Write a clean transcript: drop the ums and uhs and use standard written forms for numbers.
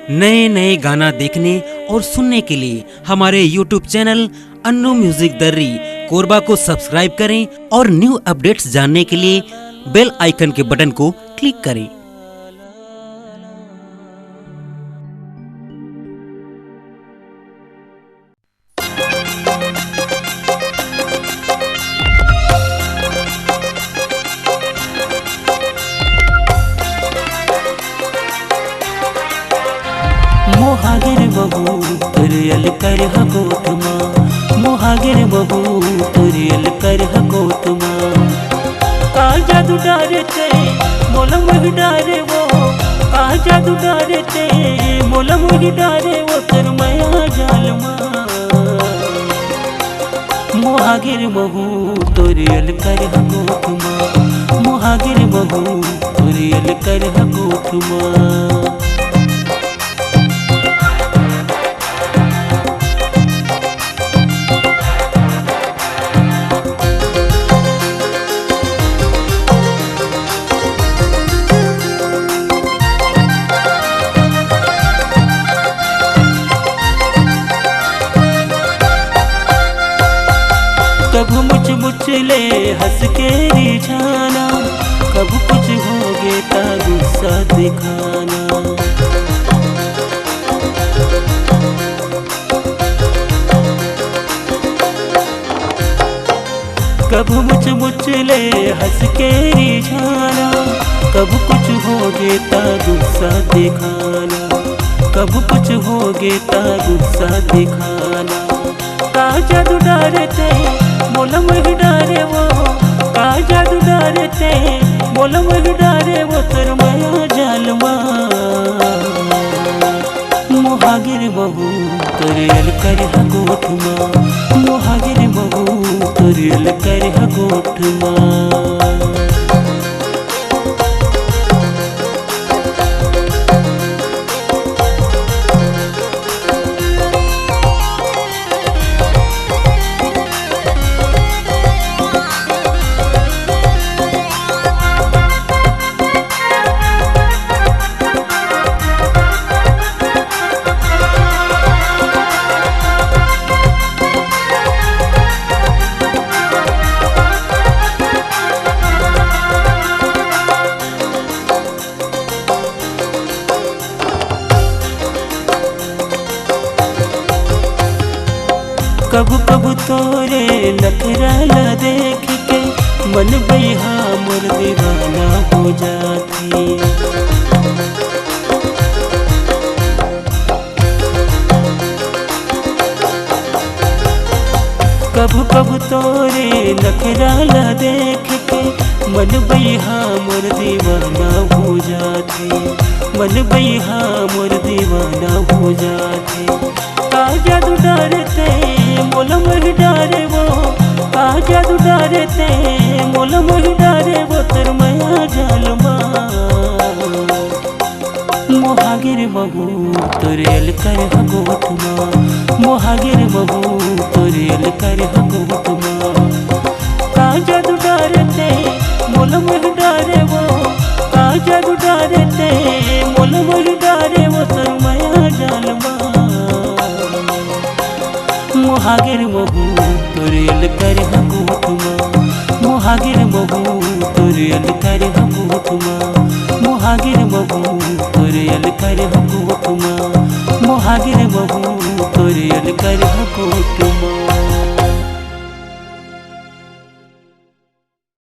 नए नए गाना देखने और सुनने के लिए हमारे YouTube चैनल अन्नू म्यूजिक दर्री कोरबा को सब्सक्राइब करें और न्यू अपडेट्स जानने के लिए बेल आइकन के बटन को क्लिक करें। मोहागिर बहू तुरियल कर हकोतमा, मोहागिर बहू तुरियल कर हकोतमा। का जादू डारते मोलम ही डारे वो, का जादू डारते मोलम ही डारे वो तर मया जालमा। मोहागिर बहू तुरियल कर हकोतमा, मोहागिर बहू तुरियल कर हकोतमा। कब मुझ मुझले हंस के रिझाना, कब कुछ हो गया ता गुस्सा दिखाना। कब मुझ मुझले हंस के रिझाना, कब कुछ हो गया ता गुस्सा दिखाना। कब कुछ हो गया ता गुस्सा दिखाना। का जादू डारते मोलम ही डारे वो, का जादू डारते मोलम ही डारे वो तर मया जालमा। मोहागिर बहू तुरियल कर हकोतमा, मोहागिर बहू तुरियल कर हकोतमा। कब कब तोरे नखरा देख के मन बैहा मोर दीवाना हो जाती। कब कब तोरे नखरा देख के मन बैहा मोर दीवाना हो जाती। मन बैहा मोर दीवाना हो जाती। का जादू डारते मोलम ही डारे वो, का जादू डारते मोलम ही डारे वो तर मया जालमा। मोहागिर बहू तुरियल कर हकोतमा, मोहागिर बहू तुरियल कर हकोतमा। का जादू डारते मोलम ही डारे वो, का जादू डारते मोलम ही डारे वो तर मया जालमा। मोहागिर बहू तुरियल कर हकोतमा, मोहागिर बहू तुरियल कर हकोतमा। मोहागिर बहू तुरियल कर हकोतमा, मोहागिर बहू तुरियल कर हकोतमा।